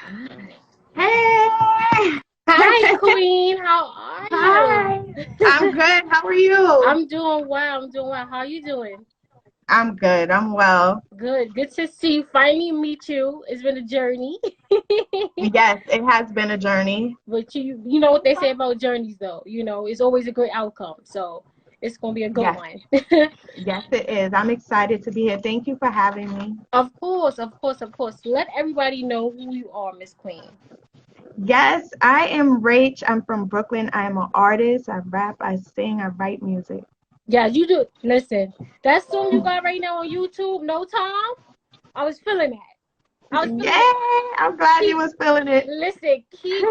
Hey! Hi, Queen. How are you? Hi. I'm good. How are you? I'm doing well. I'm doing well. How are you doing? I'm good. I'm well. Good. Good to see you. Finally meet you. It's been a journey. Yes, it has been a journey. But you know what they say about journeys, though. You know, it's always a great outcome. So it's gonna be a good Yes, one. yes, it is. I'm excited to be here. Thank you for having me. Of course, of course, of course. Let everybody know who you are, Miss Queen. Yes, I am Rach. I'm from Brooklyn. I am an artist. I rap, I sing, I write music. Yeah, you do. Listen, that song you got right now on YouTube, No Time. I was feeling that. I was feeling Yay! that. I'm glad you Keep was feeling it. Listen, keep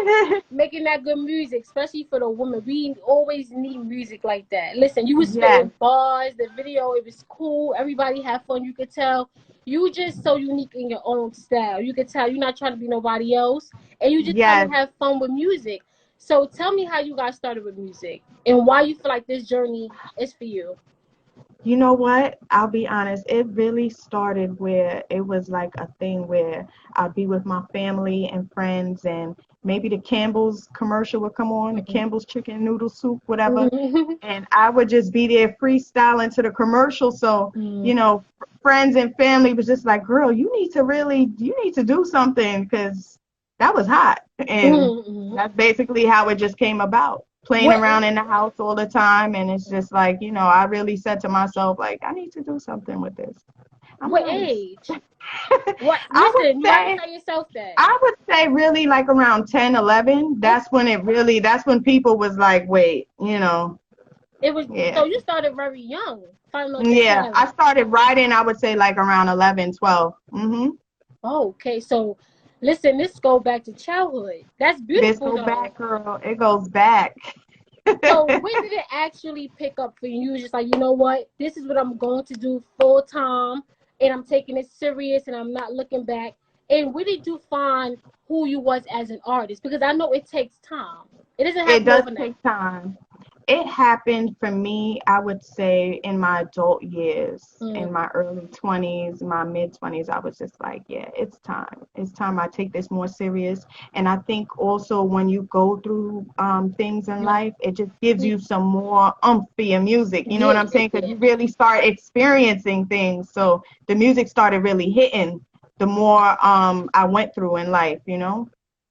making that good music, especially for the women. We always need music like that. Listen, you was Yes, spitting bars, the video, it was cool. Everybody had fun. You could tell you just so unique in your own style. You could tell you're not trying to be nobody else, and you just trying yes. to have fun with music. So tell me how you got started with music and why you feel like this journey is for you. You know what? I'll be honest. It really started where it was like a thing where I'd be with my family and friends, and maybe the Campbell's commercial would come on, the Campbell's chicken noodle soup, whatever. And I would just be there freestyling to the commercial. So, friends and family was just like, girl, you need to do something because that was hot. And that's basically how it just came about. Playing What around in the house all the time. And it's just like, I really said to myself, like, I need to do something with this. I'm what nice. age? What? I would Listen, you already say tell yourself that. I would say really like around 10, 11. That's when people was like, wait, It was yeah. so you started very young, finding out your Yeah, I talent. started writing, I would say like around 11, 12. Oh, okay. So listen, this go back to childhood. That's This beautiful go though. back, girl. It goes back. So when did it actually pick up for you? You was just like, you know what? This is what I'm going to do full time and I'm taking it serious and I'm not looking back. And where did you find who you was as an artist? Because I know it takes time. It doesn't It happen does overnight. take time. It happened for me, I would say, in my adult years, in Mm, my early 20s, my mid 20s. I was just like, yeah, it's time. It's time I take this more serious. And I think also when you go through things in yeah. life, it just gives you some more oomph for your music. You know what Yeah, I'm saying? Because yeah. you really start experiencing things. So the music started really hitting the more I went through in life.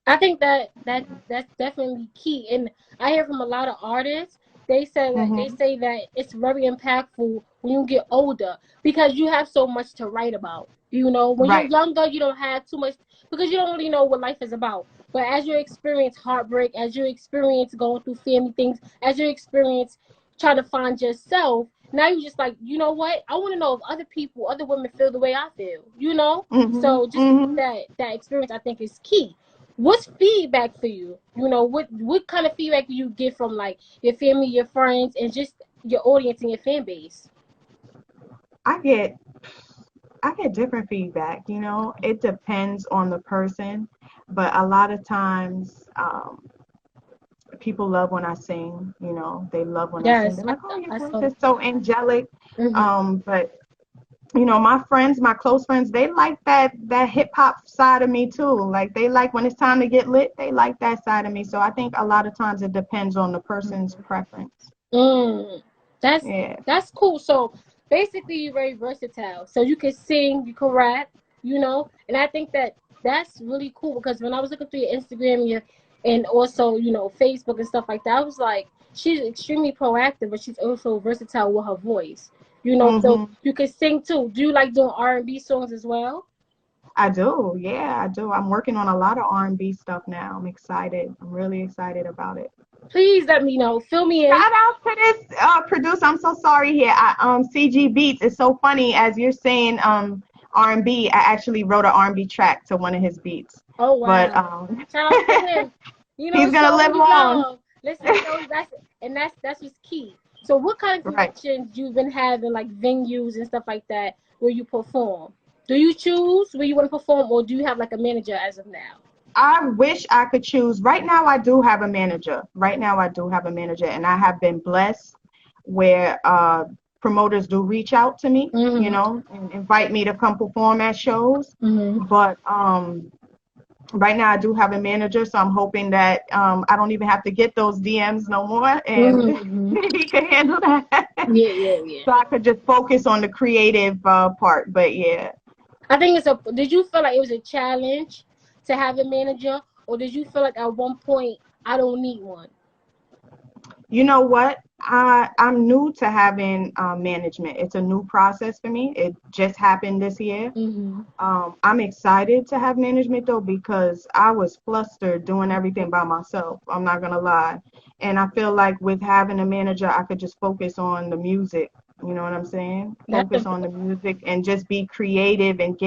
I think that's definitely key, and I hear from a lot of artists. They Hmm. say that it's very impactful when you get older because you have so much to write about. You know, when you're Right. younger, you don't have too much because you don't really know what life is about. But as you experience heartbreak, as you experience going through family things, as you experience trying to find yourself, now you just like, you know what? I want to know if other people, other women feel the way I feel. You know, Hmm. so just to get Hmm. that experience, I think is key. What's feedback for you? You know, what kind of feedback do you get from like your family, your friends, and just your audience and your fan base? I get I get different feedback. It depends on the person, but a lot of times people love when I sing. They love when I sing. Yes, They're like, oh, your I voice saw is that. so angelic. Hmm. But my friends, my close friends, they like that hip hop side of me too. Like they like when it's time to get lit, they like that side of me. So I think a lot of times it depends on the person's preference. Mm, that's Yeah. that's cool. So basically, you're very versatile. So you can sing, you can rap, and I think that that's really cool because when I was looking through your Instagram and also Facebook and stuff like that, I was like, she's extremely proactive, but she's also versatile with her voice. So Hmm. you can sing too. Do you like doing R&B songs as well? I do. Yeah, I do. I'm working on a lot of R&B stuff now. I'm excited. I'm really excited about it. Please let me know. Fill me in. Shout out to this producer. I'm so sorry here. CG Beats. It's so funny as you're saying R&B. I actually wrote an R&B track to one of his beats, Oh but wow! Shout out to him. he's gonna Show live him you on. love. Listen, show that's what's key. So, what kind of Right. connections you've been having, like venues and stuff like that, where you perform? Do you choose where you want to perform, or do you have like a manager as of now? I wish I could choose. Right now, I do have a manager. Right now, I do have a manager, and I have been blessed where promoters do reach out to me, Mm-hmm. and invite me to come perform at shows. Mm-hmm. But Right now I do have a manager, so I'm hoping that I don't even have to get those DMs no more, and Mm-hmm. he can handle that. Yeah, yeah, yeah. So I could just focus on the creative part. But yeah, I think it's a. Did you feel like it was a challenge to have a manager, or did you feel like at one point I don't need one? you know what? I'm new to having management. It's a new process for me. It just happened this year. Mm-hmm. I'm excited to have management though because I was flustered doing everything by myself. I'm not gonna lie, and I feel like with having a manager, I could just focus on the music. You know what I'm saying? That's Focus on the music and just be creative and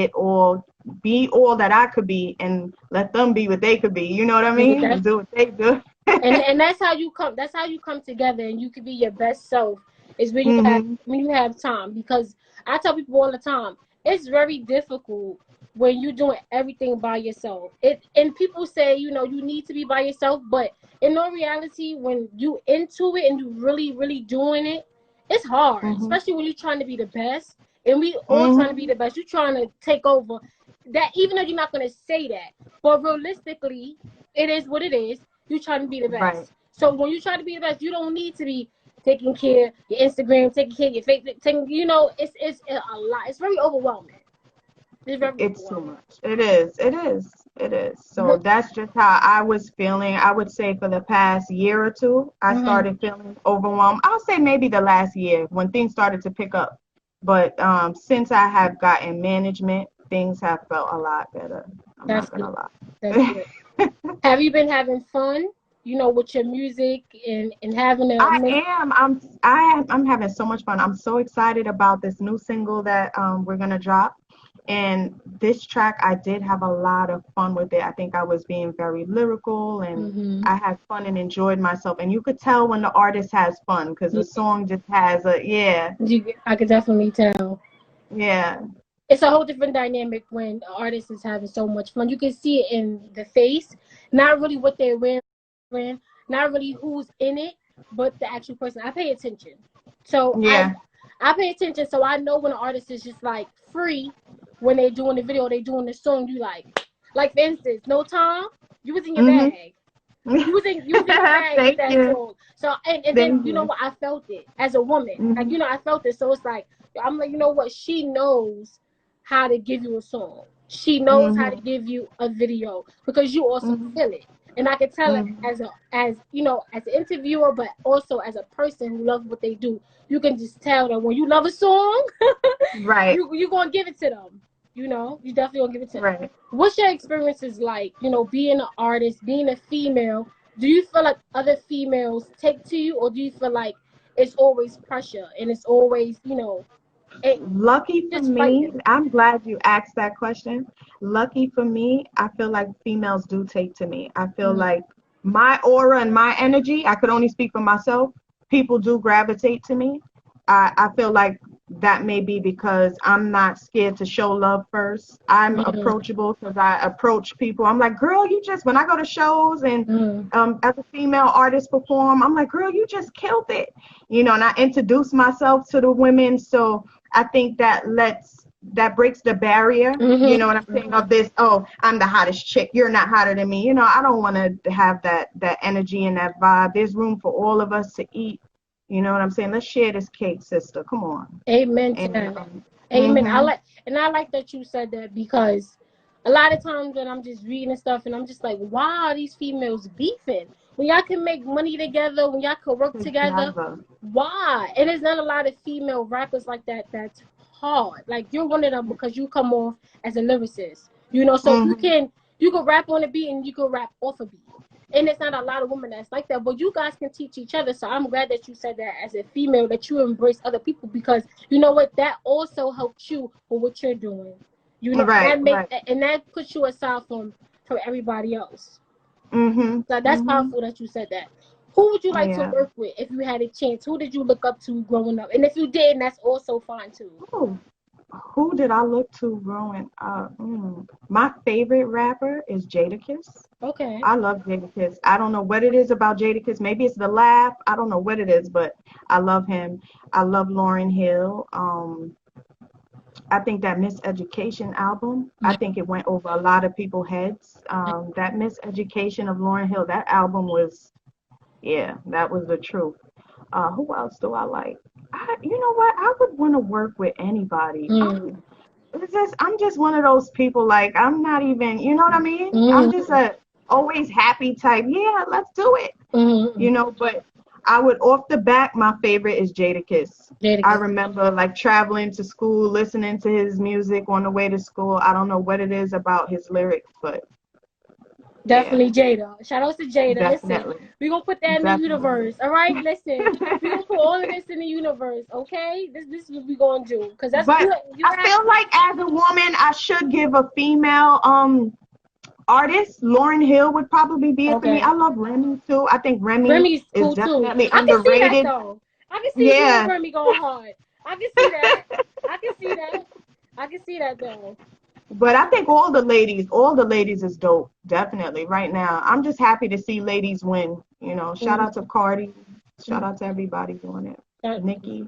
be all that I could be, and let them be what they could be. You know what I mean? that's And do what they do. and that's how you come. That's how you come together, and you can be your best self. Is Mhm. when you have time. Because I tell people all the time, it's very difficult when you're doing everything by yourself. It and people say you need to be by yourself, but in all reality, when you into it and you really doing it, it's hard. Mhm. Especially when you're trying to be the best, and we all trying to be Mhm. the best. You're trying to take over. That even though you're not gonna say that, but realistically, it is what it is. You're trying to be the Right. best. So when you try to be the best, you don't need to be taking care of your Instagram, taking care of your Facebook, it's a lot. It's very overwhelming. It's very It's too overwhelming. much. It is. It is. It is. So But that's just how I was feeling. I would say for the past year or two, I mhm, started feeling overwhelmed. I'll say maybe the last year when things started to pick up. But since I have gotten management, things have felt a lot better. I'm that's not good. gonna That's lie. good. Have you been having fun? With your music and having a I am. I'm having so much fun. I'm so excited about this new single that we're gonna drop. And this track, I did have a lot of fun with it. I think I was being very lyrical and mm-hmm. I had fun and enjoyed myself. And you could tell when the artist has fun because the song just has yeah, I could definitely tell. yeah. It's a whole different dynamic when an artist is having so much fun. You can see it in the face, not really what they're wearing, not really who's in it, but the actual person. I pay attention, so Yeah. I pay attention, so I know when an artist is just like free when they're doing the video, they doing the song. You like for instance, No Time, you was in your Mhm. bag. You was in your bag with Thank that you. song. So and then Thank you know you. what, I felt it as a woman. Like Mhm. I felt it. So it's like I'm like, you know what, she knows how to give you a song. She knows how to Mhm. give you a video because you also Mhm. feel it. And I can tell it Mhm. as an interviewer, but also as a person who loves what they do. You can just tell that when you love a song, Right. you gonna give it to them. You definitely gonna give it to them. Right. What's your experiences like? Being an artist, being a female. Do you feel like other females take to you, or do you feel like it's always pressure and it's always it Lucky for just me, fighting? I'm glad you asked that question. Lucky for me, I feel like females do take to me. I feel Mm-hmm. like my aura and my energy, I could only speak for myself, people do gravitate to me. I feel like that may be because I'm not scared to show love first. I'm approachable because I approach people. I'm like, girl, when I go to shows and Mm-hmm. as a female artist perform, I'm like, girl, you just killed it. And I introduce myself to the women. So I think that breaks the barrier. You know what I'm saying? Of this, oh, I'm the hottest chick. You're not hotter than me. I don't want to have that energy and that vibe. There's room for all of us to eat. You know what I'm saying? Let's share this cake, sister. Come on. Amen to And that. Amen. mhm. I like that you said that because a lot of times when I'm just reading stuff and I'm just like, why are these females beefing? When y'all can make money together, when y'all can work together, Together. why? And there's not a lot of female rappers like that that's hard. Like you're one of them because you come off as a lyricist. So Mhm. you can rap on a beat and you can rap off a beat. And it's not a lot of women that's like that, but you guys can teach each other. So I'm glad that you said that as a female, that you embrace other people because you know what, that also helps you with what you're doing. Right. Right. And that puts you aside from everybody else. Mhm. So that's Mhm. powerful that you said that. Who would you like to Yeah. work with if you had a chance? Who did you look up to growing up? And if you didn't, that's also fine too. Ooh. Who did I look to growing up? My favorite rapper is Jadakiss. Okay. I love Jadakiss. I don't know what it is about Jadakiss. Maybe it's the laugh. I don't know what it is, but I love him. I love Lauryn Hill. I think that Miseducation album, I think it went over a lot of people's heads. That Miseducation of Lauryn Hill, that album was, yeah, that was the truth. Who else do I like? You know what? I would want to work with anybody. Mm. I'm just one of those people. Like I'm not even, you know what I mean? I'm Mm. just a always happy type. Yeah, let's do it. Mm. You know, but I would off the back. My favorite is Jadakiss. I Jadakiss. remember like traveling to school, listening to his music on the way to school. I don't know what it is about his lyrics, but yeah, Definitely Jada. Shout out to Jada. Listen, definitely, we're gonna put that in the definitely. universe. All right, listen. We're gonna put all of this in the universe, okay? This is what we're gonna do. Because that's But you I have feel like as a woman, I should give a female artist. Lauryn Hill would probably be it for me. okay. I love Remy too. I think Remy Remy's is cool too. definitely I can see that underrated. though. I can see you and Yeah. Remy going hard. I can see that. I can see that. I can see that though. But I think all the ladies is dope. Definitely right now. I'm just happy to see ladies win. You know, shout out to Cardi. Shout out to everybody doing it. Uh, Nikki.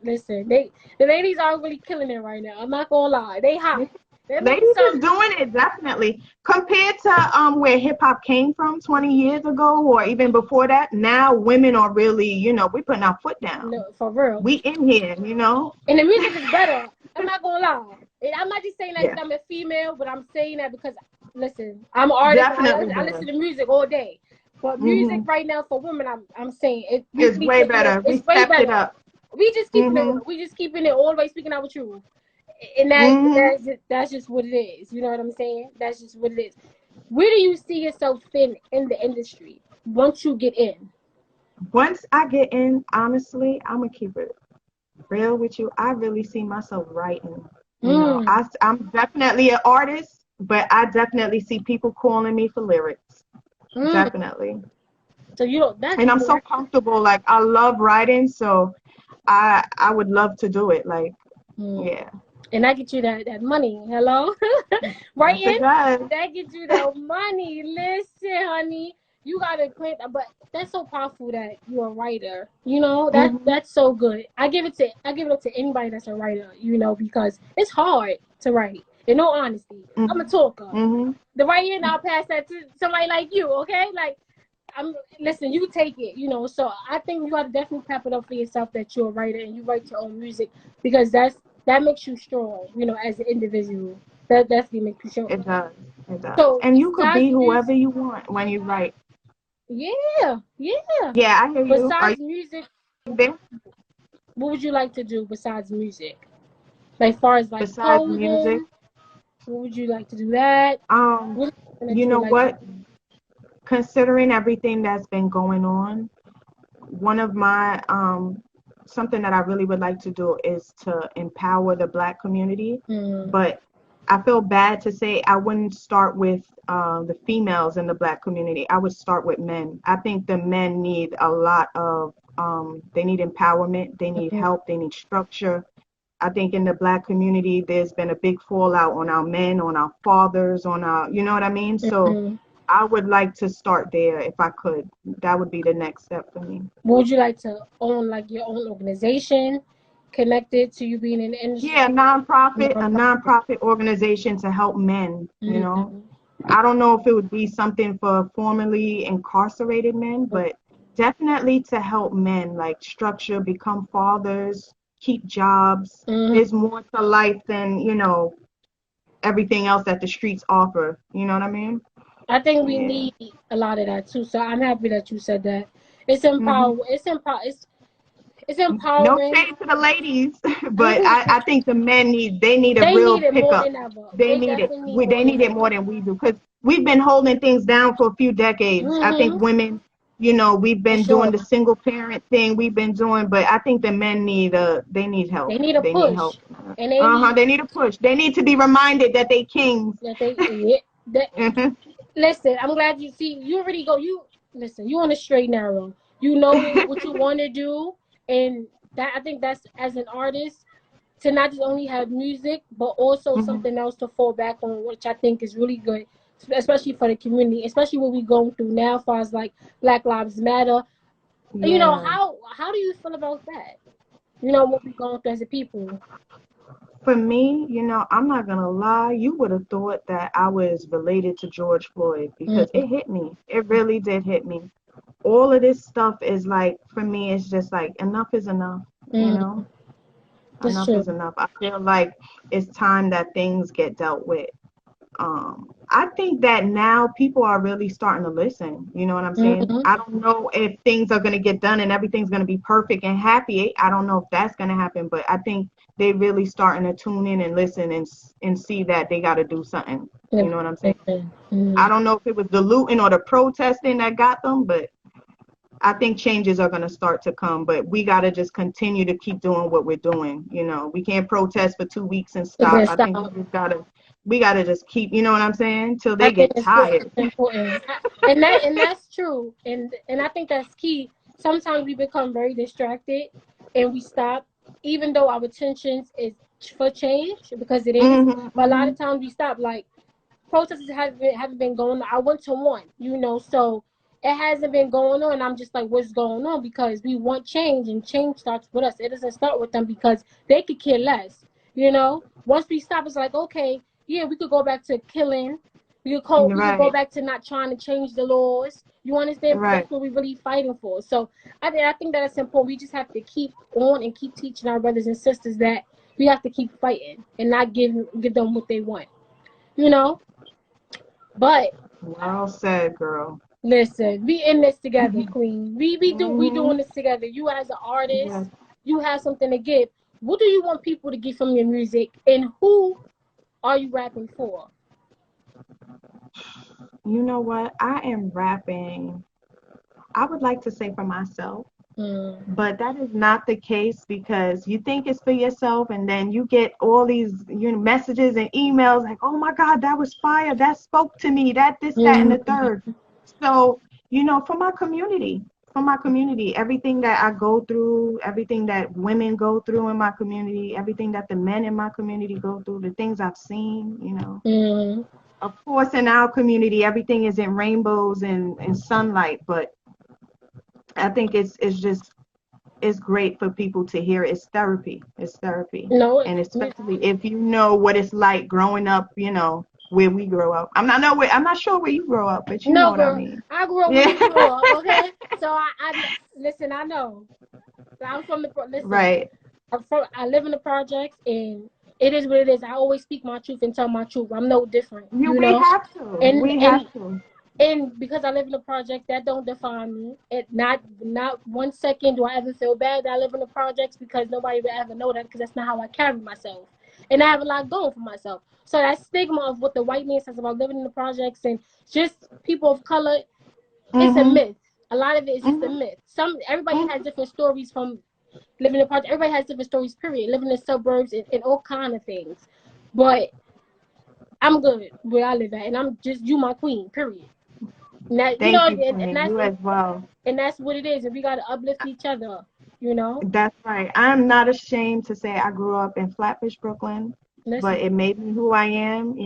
Listen, the ladies are really killing it right now. I'm not gonna lie. They hot. There may be Ladies is some. doing it definitely. Compared to where hip hop came from 20 years ago or even before that, now women are really, you know, we putting our foot down. No, for real. We in here, you know. And the music is better. I'm not gonna lie. And I'm not just saying that Yeah. because I'm a female, but I'm saying that because listen, I'm an artist. And Definitely I better. listen to music all day. But music Mhm. right now for women, I'm saying it. We It's should be way taking it. better. We It's way stepped it better. up. We just keeping it. Mhm. We just keeping it all the way speaking out with you. And Mhm. that's just what it is. You know what I'm saying? That's just what it is. Where do you see yourself fit in the industry once you get in? Once I get in, honestly, I'm gonna keep it real with you. I really see myself writing. You know, Mm. I'm definitely an artist, but I definitely see people calling me for lyrics. Mm. Definitely. So you know that's And I'm so good. comfortable. Like I love writing, so I would love to do it. Like, Mm. yeah. And that get you that money. Hello? Right Yes, it in? does. That get you that money. Listen, honey. You gotta claim but that's so powerful that you're a writer. You know, Mhm. that's so good. I give it up to anybody that's a writer, you know, because it's hard to write. In all honesty. I'm a Mhm. talker. Mhm. The writing, I'll pass that to somebody like you, okay? Like listen, you take it, you know. So I think you got to definitely pep it up for yourself that you're a writer and you write your own music because that makes you strong, you know, as an individual. That definitely makes you strong. It does. It does. So And you could besides be whoever music, you want when you write. yeah, yeah. Yeah, I hear you. Are you Besides music, there? what would you like to do besides music? Like far as like Besides music, clothing, what would you like to do that? um, What is something that you you would know like to what? do? Considering everything that's been going on, one of my something that I really would like to do is to empower the Black community. Mm, But I feel bad to say I wouldn't start with the females in the Black community. I would start with men. I think the men need a lot of they need empowerment, they need mm, help, they need structure. I think in the Black community, there's been a big fallout on our men, on our fathers, on our, you know what I mean? So mm. I would like to start there if I could. That would be the next step for me. Would you like to own like your own organization connected to you being in the industry? Yeah, a Nonprofit. nonprofit organization to help men, you know. Mm-hmm. I don't know if it would be something for formerly incarcerated men, but definitely to help men like structure, become fathers, keep jobs. Mm-hmm. There's more to life than, you know, everything else that the streets offer. You know what I mean? I think we Yeah. need a lot of that too. So I'm happy that you said that. Hmm. It's No empowering. shade to the ladies, but I think the men they need a They real need it more pickup. than ever. They They need it. definitely need more They than need it ever. more than we do because we've been holding things down for a few decades. I think Mm-hmm. women, you know, we've For been doing sure. the single parent thing. We've been doing, but I think the men need they need They help. need a They need help. push. And they need They need a push. They need to be reminded that they kings. that they yeah, that Mhm. listen, I'm glad you see you already go you listen, you on a straight narrow. You know what you want to do and that I think that's as an artist to not just only have music but also Mhm. something else to fall back on which I think is really good especially for the community, especially what we're going through now as far as like Black Lives Matter. You know, Yeah. how do you feel about that? You know what we're going through as a people. For me, I'm not gonna lie, you would have thought that I was related to George Floyd because Mm-hmm. it hit me. It really did hit me. All of this stuff is like, for me, it's just like enough is enough, you Mm-hmm. know? That's Enough true. is enough. I feel like it's time that things get dealt with. I think that now people are really starting to listen. You know what I'm saying? Mm-hmm. I don't know if things are going to get done and everything's going to be perfect and happy. I don't know if that's going to happen, but I think they really starting to tune in and listen and see that they got to do something. You know what I'm saying? Mm-hmm. I don't know if it was the looting or the protesting that got them, but I think changes are going to start to come, but we got to just continue to keep doing what we're doing. We can't protest for 2 weeks and And stop. then I think stop. we got to just keep, you know what I'm saying, till I they think get it's tired. important, and that's true, and I think that's key. Sometimes we become very distracted, and we stop, even though our intentions is for change because it is. Hmm. But a lot Hmm. of times we stop. Like protests haven't been going on. I went to one, so it hasn't been going on. And I'm just like, what's going on? Because we want change, and change starts with us. It doesn't start with them because they could care less. Once we stop, it's like, okay, yeah, we could go back to killing. We could go Right, back to not trying to change the laws. You understand? Because right. that's what we're really fighting for. So I think that it's important. We just have to keep on and keep teaching our brothers and sisters that we have to keep fighting and not give them what they want. You know? But Well said, girl. listen, we in this together, Queen. We Hmm. doing this together. You as an Yes. artist, you have something to give. What do you want people to get from your music, and who are you rapping for? You know what? I am rapping. I would like to say for myself. Mm. But that is not the case because you think it's for yourself and then you get all these messages and emails like, oh my God, that was fire. That spoke to me. That, this, that, and the Mm. third. So, for my community, everything that I go through, everything that women go through in my community, everything that the men in my community go through, the things I've seen. Mm. Of course, in our community, everything is in rainbows and sunlight, but I think it's just it's great for people to hear. It's therapy. It's therapy. No, And especially if you know what it's like growing up, where we grow up. I'm not sure where you grow up, but you know no, what I girl. mean. I grew up where Yeah. you grew up. Okay, so I listen. I know. I'm from the listen. Right. I live in the projects, and it is what it is. I always speak my truth and tell my truth. I'm no different, We have to. and We and have to. and because I live in a project, that don't define me. It not 1 second do I ever feel bad that I live in the projects because nobody will ever know that because that's not how I carry myself, and I have a lot going for myself. So that stigma of what the white man says about living in the projects and just people of color, it's a Mhm. myth. A lot of it is just a Mhm. myth. Everybody has Mhm. different stories from living in project. Everybody has different stories. Period. Living in suburbs and all kind of things, but I'm good where I live at, and I'm just you, my queen. Period. And that Thank you, and Queen. that's You as well. and that's what it is. And we gotta uplift each other. You know. That's right. I'm not ashamed to say I grew up in Flatbush, Brooklyn, but Listen, it made me who I am.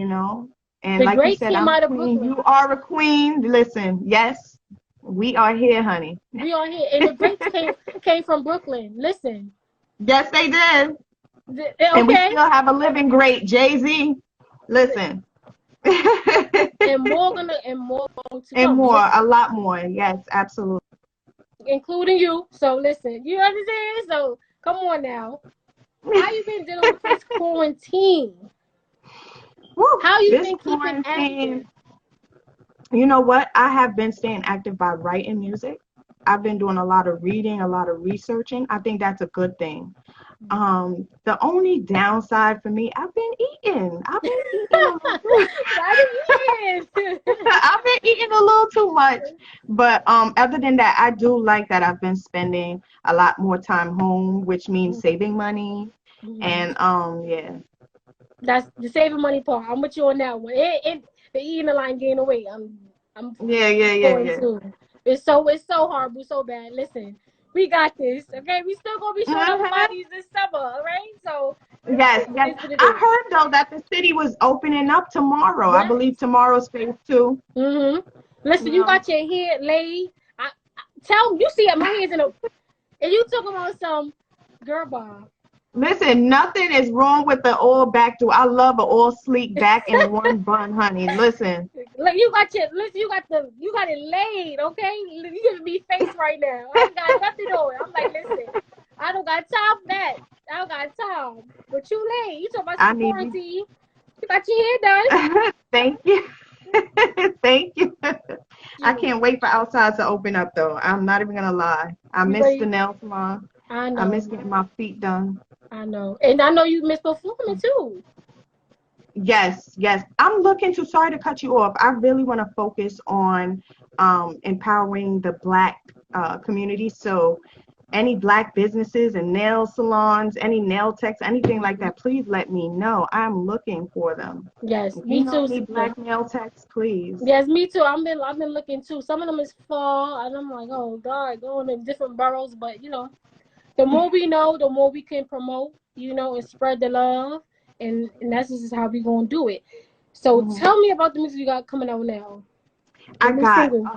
And the like you greats said, came I'm a out of queen. Brooklyn. You are a queen. Listen, yes, we are here, honey. We are here, and the greats came from Brooklyn. Listen, Yes, they did. And we okay, still have a living great, Jay-Z. Listen. and more going to And come. more, a Listen, lot more. Yes, absolutely. including you. So listen, you understand? So come on now. How you been dealing with this quarantine? Woo, How you this been keeping active? quarantine, you know what? I have been staying active by writing music. I've been doing a lot of reading, a lot of researching. I think that's a good thing. The only downside for me, I've been eating. I've been eating a little. Why the years? I've been eating a little too much. But other than that, I do like that I've been spending a lot more time home, which means saving money. And yeah. That's the saving money part. I'm with you on that one. The eating the line gain away. I'm Yeah, yeah, yeah, going yeah. to. It's so horrible, so bad. Listen, we got this. Okay, we still gonna be showing up Hmm. bodies this summer. All right, so Yes, it yes. is what it I is. heard though that the city was opening up tomorrow. I Yes. believe tomorrow's phase two. Listen, You you know. got your head laid. Tell you see my hands in a. And you talking about some girl, Bob. Listen, nothing is wrong with the all back do. I love an all sleek back and one bun, honey. Listen. Look, you got it laid, okay? You giving me face right now. I ain't got nothing on it. I'm like, listen, I don't got time for that. I don't got time. But you late. You talking about I some need you. quarantine. You got your hair done. Thank you. Thank you. I You, can't wait for outside to open up though. I'm not even gonna lie. I you miss the ready? nail salon. I I know. miss getting my feet done. I know. And I know you miss performing too. Yes, yes. I'm looking to, sorry to cut you off. I really want to focus on empowering the Black community. So, any Black businesses and nail salons, any nail techs, anything like that, please let me know. I'm looking for them. Yes, If you me know too, any sister. Black nail techs, please. Yes, me too. I've been looking too. Some of them is far, and I'm like, oh God, going in different boroughs. But the more we know, the more we can promote, and spread the love, and that's just how we gonna do it. So Mhm. tell me about the music you got coming out now. The I new got, single.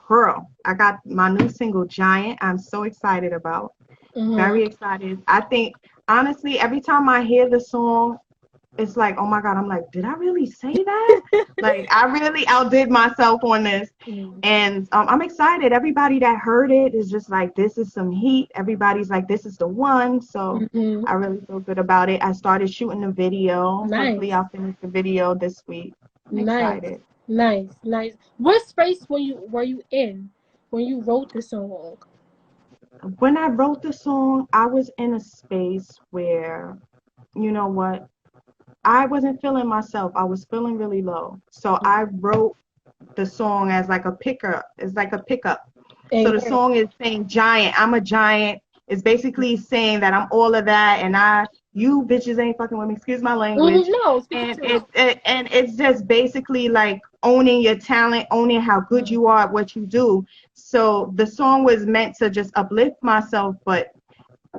girl, I got my new single, Giant. I'm so excited about. Mhm. Very excited. I think, honestly, every time I hear the song, it's like, oh my God, I'm like, did I really say that? Like, I really outdid myself on this. Mhm. And I'm excited. Everybody that heard it is just like, this is some heat. Everybody's like, this is the one. So Mhm. I really feel good about it. I started shooting the video. Hopefully, Nice, I'll finish the video this week. I'm nice, excited. nice. What space were you in when you wrote the song? When I wrote the song, I was in a space where, you know what? I wasn't feeling myself. I was feeling really low. So I wrote the song as like a pickup. It's like a pickup. So the Amen. song is saying giant. I'm a giant. It's basically saying that I'm all of that, and you bitches ain't fucking with me. Excuse my language. No, speak the And truth. it's just basically like owning your talent, owning how good you are at what you do. So the song was meant to just uplift myself, but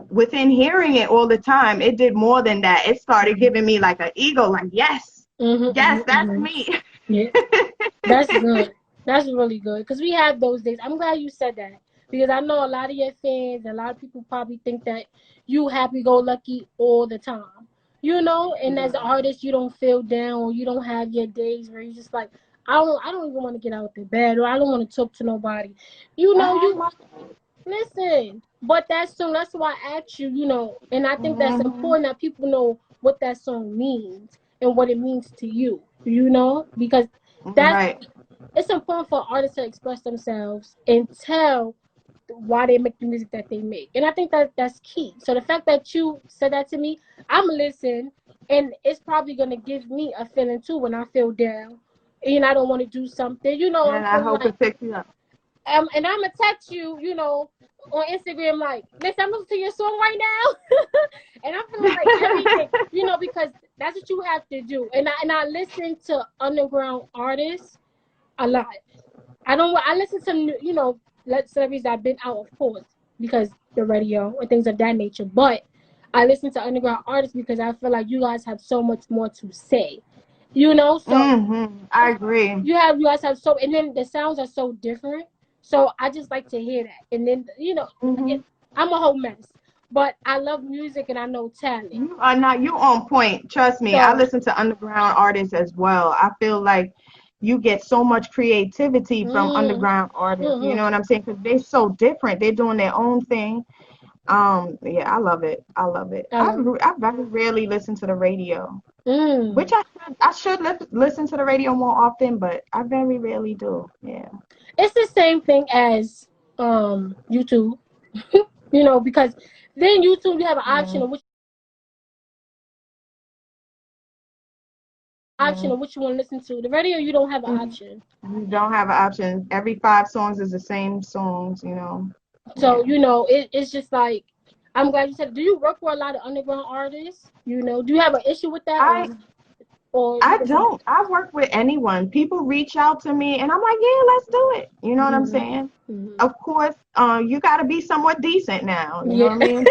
within hearing it all the time, it did more than that. It started Mhm. giving me like an ego, like, yes, Mhm. yes, Mhm. that's Mhm. me. Yeah. That's good. That's really good because we have those days. I'm glad you said that because I know a lot of your fans, a lot of people probably think that you happy go lucky all the time. And as an artist, you don't feel down or you don't have your days where you're just like, I don't even want to get out the bed or I don't want to talk to nobody. I have You my. listen, but that song, that's why I asked you, and I think that's Mhm. important that people know what that song means and what it means to you, because that's Right. it's important for artists to express themselves and tell why they make the music that they make. And I think that's key. So the fact that you said that to me, I'm listen, and it's probably gonna give me a feeling too when I feel down. And I don't want to do something. I'm And I feeling hope like it picks you up. and I'm gonna text you, on Instagram like, listen, I'm listening to your song right now. And I'm feeling like everything, because that's what you have to do. And I listen to underground artists a lot. I listen to celebrities that have been out, of course, because the radio and things of that nature. But I listen to underground artists because I feel like you guys have so much more to say. So I agree. you guys have so, and then the sounds are so different. So I just like to hear that. And then Hmm. I'm a whole mess, but I love music and I know talent. You on point. Trust me. I So listen to underground artists as well. I feel like you get so much creativity from mm, underground artists. You know mm-hmm, what I'm saying? Because they're so different. They're doing their own thing. Yeah, I love it. I love it. I love I very rarely listen to the radio, which mm. I should listen to the radio more often, but I very rarely do. Yeah. It's the same thing as YouTube, because then YouTube you have an Yeah. option of what you want to listen to. The radio you don't have an Mhm. option. You don't have an option. Every 5 songs is the same songs. So, Yeah. it's just like, I'm glad you said it. Do you work for a lot of underground artists? Do you have an issue with that, I or you I can say, don't. I work with anyone. People reach out to me and I'm like, yeah, let's do it. You know what I'm hmm saying? hmm Of course, you got to be somewhat decent now. You know yeah. what I mean?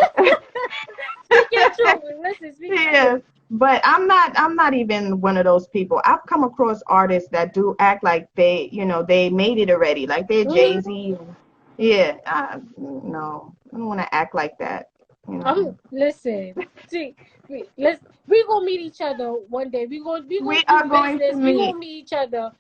Speak your truth. Listen, speak your truth. Yeah. But I'm not even one of those people. I've come across artists that do act like they made it already, like they're hmm Jay-Z. Yeah, no, I don't want to act like that. you know. Listen. See, we gonna meet each other one day. We gonna We do are going to business. We gonna meet. meet each other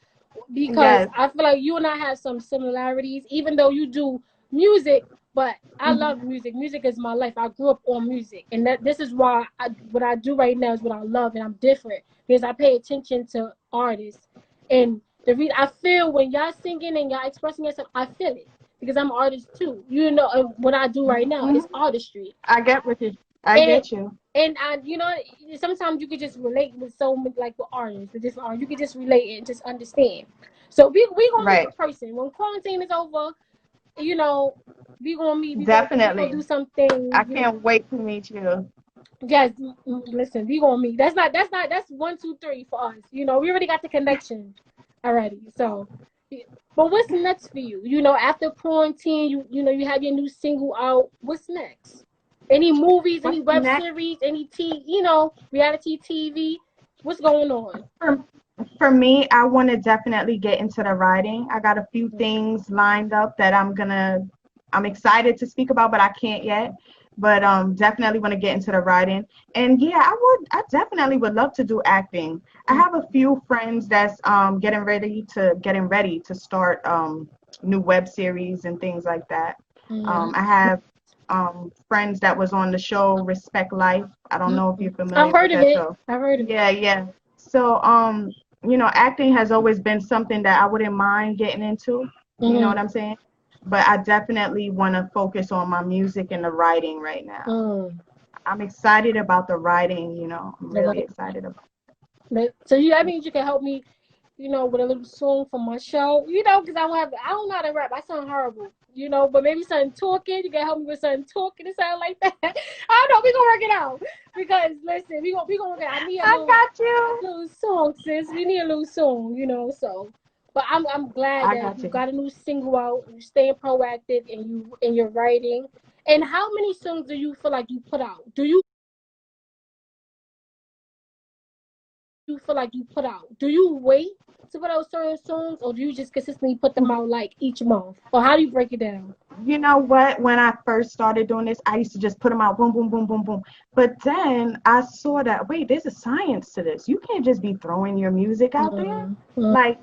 because Yes. I feel like you and I have some similarities, even though you do music. But I love Hmm. music. Music is my life. I grew up on music, and this is why what I do right now is what I love, and I'm different because I pay attention to artists. And I feel when y'all singing and y'all expressing yourself, I feel it because I'm an artist too. You know, and what I do right now Hmm. is artistry, I get with you. I and get you. sometimes you could just relate with so many, like with artists, with different artists, you could just relate and just understand. So we gonna meet Right. in person when quarantine is over. You know, we gonna meet. We gonna Definitely. do something. I can't wait to meet you. Yes, listen, we gonna meet. That's 1, 2, 3 for us. We already got the connection already. So, but what's next for you? After quarantine, you have your new single out. What's next? Any movies? Any What's web next? series? Any reality TV? What's going on? For, for me, I want to definitely get into the writing. I got a few things lined up that I'm excited to speak about, but I can't yet. But definitely want to get into the writing. And yeah, I definitely would love to do acting. I have a few friends that's getting ready to start new web series and things like that. Mm-hmm. I have friends that was on the show Respect Life. I don't know if Mm-hmm. you're I've familiar heard with of that it. show. I've heard of it. Yeah, yeah. So, acting has always been something that I wouldn't mind getting into. You know what Mm-hmm. I'm saying? But I definitely want to focus on my music and the writing right now. Mm. I'm excited about the writing. I'm really Right. excited about So that means you can help me with a little song for my show, because I don't know how to rap. I sound horrible, but maybe something talking. You can help me with something talking to sound like that. I don't know. We gonna work it out because listen, we gonna work it out. I need a I got you. little song, sis. We need a little song. So, but I'm glad I that got you you. got a new single out. You're staying proactive and you're writing. And how many songs do you feel like you put out? Do you wait to put out certain songs, or do you just consistently put them out like each month, or how do you break it down? You know what? When I first started doing this, I used to just put them out, boom, boom, boom, boom, boom. But then I saw that, wait, there's a science to this. You can't just be throwing your music out there. Mm-hmm. Like,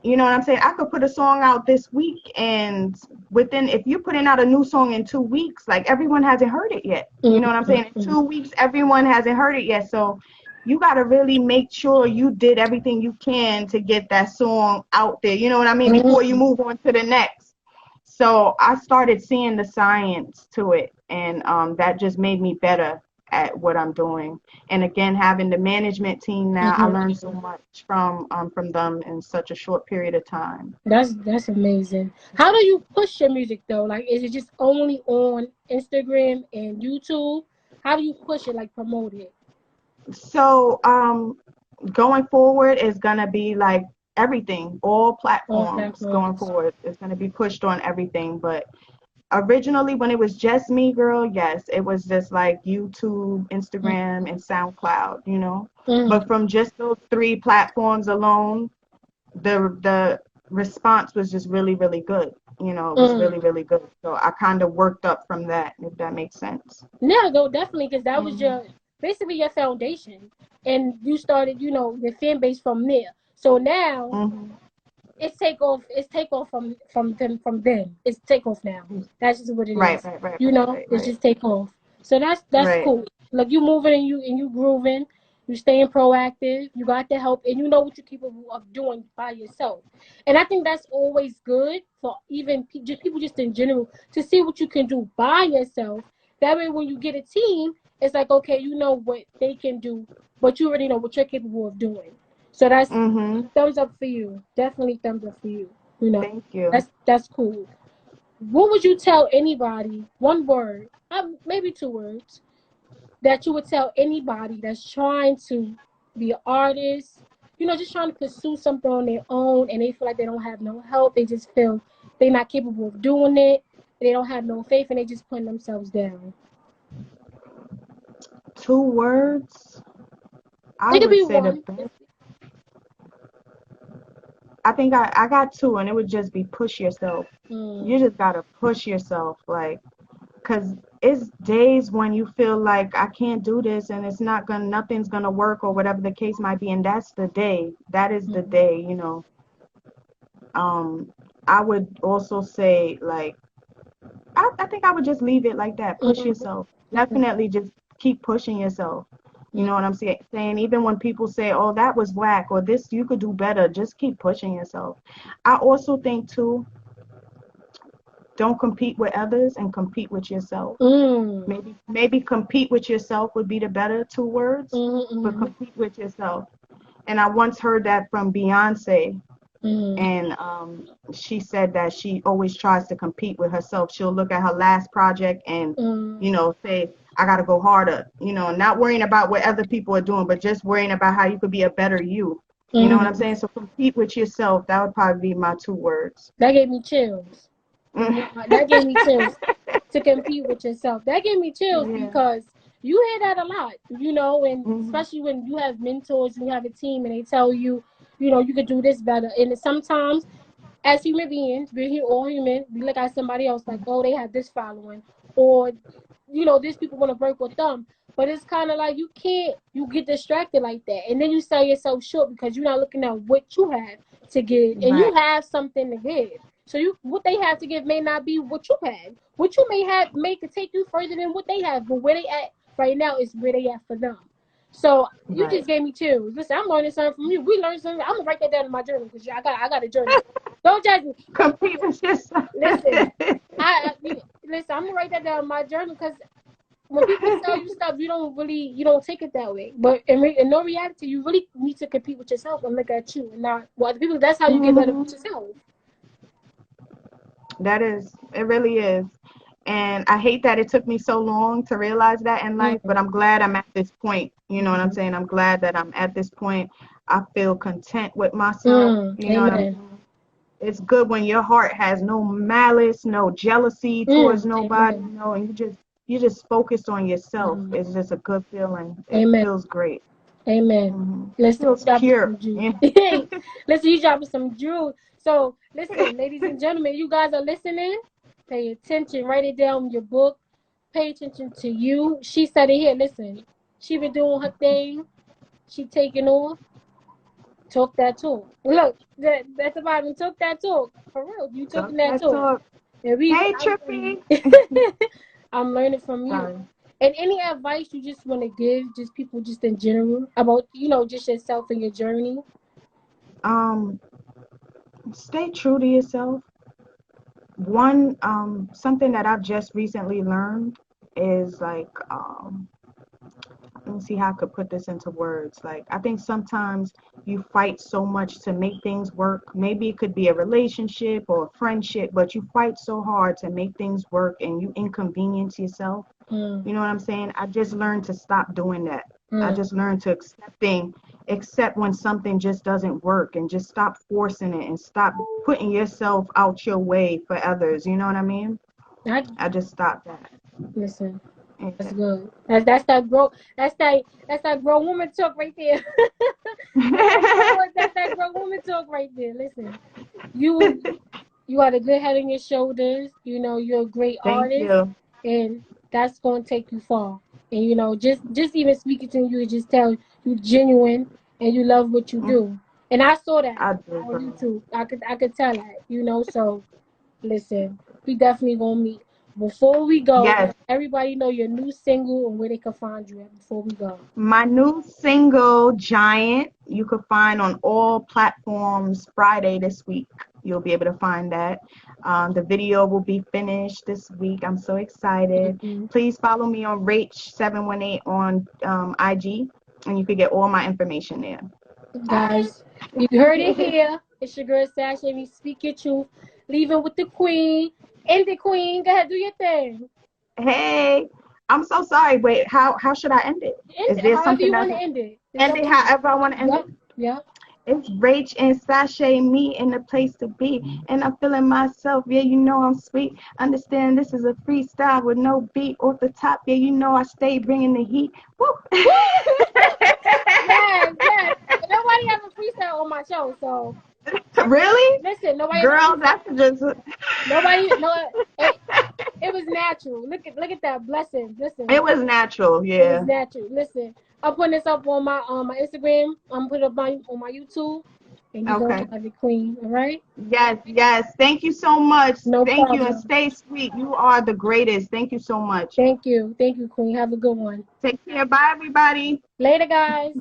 you know what I'm saying? I could put a song out this week, and if you're putting out a new song in 2 weeks, like everyone hasn't heard it yet. You know what I'm saying? In Mm-hmm. 2 weeks, everyone hasn't heard it yet. So you got to really make sure you did everything you can to get that song out there. You know what I mean? Before you Mm-hmm. move on to the next. So I started seeing the science to it, and that just made me better at what I'm doing. And again, having the management team now, I learned so Mm-hmm. much from them in such a short period of time. That's amazing. How do you push your music though? Like, is it just only on Instagram and YouTube? How do you push it, like promote it? So going forward is gonna be like everything, all On platforms going platforms. forward. It's gonna be pushed on everything, but originally when it was just me, girl, yes, it was just like YouTube, Instagram, and SoundCloud. Mm-hmm. But from just those three platforms alone, the response was just really, really good. It was really, Mm. really good. So I kind of worked up from that, if that makes sense. Yeah, though definitely because that was Hmm. your basically your foundation, and you started your fan base from there. So now Hmm. it's takeoff. It's takeoff from them. It's takeoff now. That's just what it Right, is. right, right, right, right, It's right, just takeoff. So that's right. cool. Like you moving and you grooving. You staying proactive. You got the help, and you know what you're capable of doing by yourself. And I think that's always good for even just people just in general to see what you can do by yourself. That way, when you get a team, it's like okay, you know what they can do, but you already know what you're capable of doing. So that's Hmm. thumbs up for you. Definitely thumbs up for you. You know, Thank you. that's cool. What would you tell anybody? One word, maybe 2 words, that you would tell anybody that's trying to be an artist. Just trying to pursue something on their own, and they feel like they don't have no help. They just feel they're not capable of doing it. They don't have no faith, and they just putting themselves down. 2 words. I It could would be say the one. best. I think I got two, and it would just be push yourself. You Mm, just gotta push yourself. Like Because it's days when you feel like I can't do this and nothing's gonna work or whatever the case might be, and that's the day. That is the day, you know. Um, I would also say like I think I would just leave it like that. Push Mhm. yourself. Definitely just keep pushing yourself. You know what I'm saying? Even when people say, "Oh, that was whack," or "This you could do better," just keep pushing yourself. I also think too, don't compete with others and compete with yourself. Mm. Maybe compete with yourself would be the better two words, but Mm-hmm. compete with yourself. And I once heard that from Beyonce, Mm-hmm. and she said that she always tries to compete with herself. She'll look at her last project and, Mm-hmm. you know, say, I got to go harder, you know, not worrying about what other people are doing, but just worrying about how you could be a better you. You know what I'm Mm-hmm. saying? So compete with yourself. That would probably be my two words. That gave me chills. That gave me chills to compete with yourself. That gave me chills Yeah. because you hear that a lot, you know, and Hmm. especially when you have mentors and you have a team and they tell you, you know, you could do this better. And sometimes, as human beings, we're all human. We look at somebody else like, oh, they have this following, or you know, these people want to work with them. But it's kind of like you get distracted like that, and then you sell yourself short because you're not looking at what you have to give, and you Right. have something to give. So what they have to give may not be what you have. What you may have may could take you further than what they have, but where they at right now is where they at for them. So you Right. just gave me chills. Listen, I'm learning something from you. We learned something. I'm gonna write that down in my journal because I got a journal. Don't judge me. Compete with yourself. Listen, listen. I'm gonna write that down in my journal because when people tell you stuff, you don't take it that way. But in no reality, you really need to compete with yourself and look at you and not well, other people. That's how you get better Hmm. with yourself. That is, it really is. And I hate that it took me so long to realize that in life, but Mm-hmm. I'm glad I'm at this point. You know what I'm saying? I'm glad that I'm at this point. I feel content with myself. You know what I'm Amen. saying? It's good when your heart has no malice, no jealousy towards nobody, Amen. you know, and you just focus on yourself. Mm. It's just a good feeling. It Amen. feels great. Amen. It Listen, feels you dropping pure. some jewels. Yeah. Listen, you dropping some jewels. So listen, ladies and gentlemen, you guys are listening. Pay attention. Write it down in your book. Pay attention to you. She said it here. Listen, she been doing her thing. She taking off. Talk that talk. Look, that's the bottom. Talk that talk. For real, you Talk talking that that talk. talk. And Hey, Trippy. I'm learning from you. Sorry. And any advice you just want to give, just people, just in general, about just yourself and your journey. Um, Stay true to yourself. One something that I've just recently learned is like let me see how I could put this into words. Like I think sometimes you fight so much to make things work. Maybe it could be a relationship or a friendship, but you fight so hard to make things work and you inconvenience yourself. Mm, You know what I'm saying? I just learned to stop doing that. I mm. just learned to accept when something just doesn't work and just stop forcing it and stop putting yourself out your way for others. You know what I mean? I I just stopped that. listen. That's Yeah. good. That's that grow. That's that grown woman talk right there. That's that grown woman talk right there. Listen, you you got a good head on your shoulders. You know you're a great Thank artist, you. and that's gonna take you far. And just even speaking to you, just tell you genuine and you love what you Mhm. do. And I saw that I do, on bro. YouTube. I could tell that. So listen, we definitely gonna meet. Before we go, Yes. let everybody know your new single and where they can find you at before we go. My new single, Giant, you can find on all platforms Friday this week. You'll be able to find that. The video will be finished this week. I'm so excited. Mm-hmm. Please follow me on Rayche718 on IG, and you can get all my information there. Guys, you heard it here. It's your girl Sach'eMI. Speak your truth. Leaving with the queen. And the queen. Go ahead, do your thing. Hey, I'm so sorry. Wait, how should I end it? End Is it there however something you that's want to end it. It's end up it to you. however I want to end it? Yep. Yep. It's Rach and Sach'eMI in the place to be. And I'm feeling myself. Yeah, you know I'm sweet. Understand this is a freestyle with no beat off the top. Yeah, you know I stay bringing the heat. Woo! Yes, yes. And nobody ever freestyle on my show, so Really? listen, nobody ever Girl, freestyle. that's just Nobody, no, It was natural. Look at that blessing. Listen. It was natural, It was yeah. natural. Listen, I'm putting this up on my Instagram. I'm putting it up on my YouTube, and you gonna Okay. have it, Queen. All right? Yes, yes. Thank you so much. No Thank you, and problem. stay sweet. You are the greatest. Thank you so much. Thank you, Queen. Have a good one. Take care. Bye, everybody. Later, guys.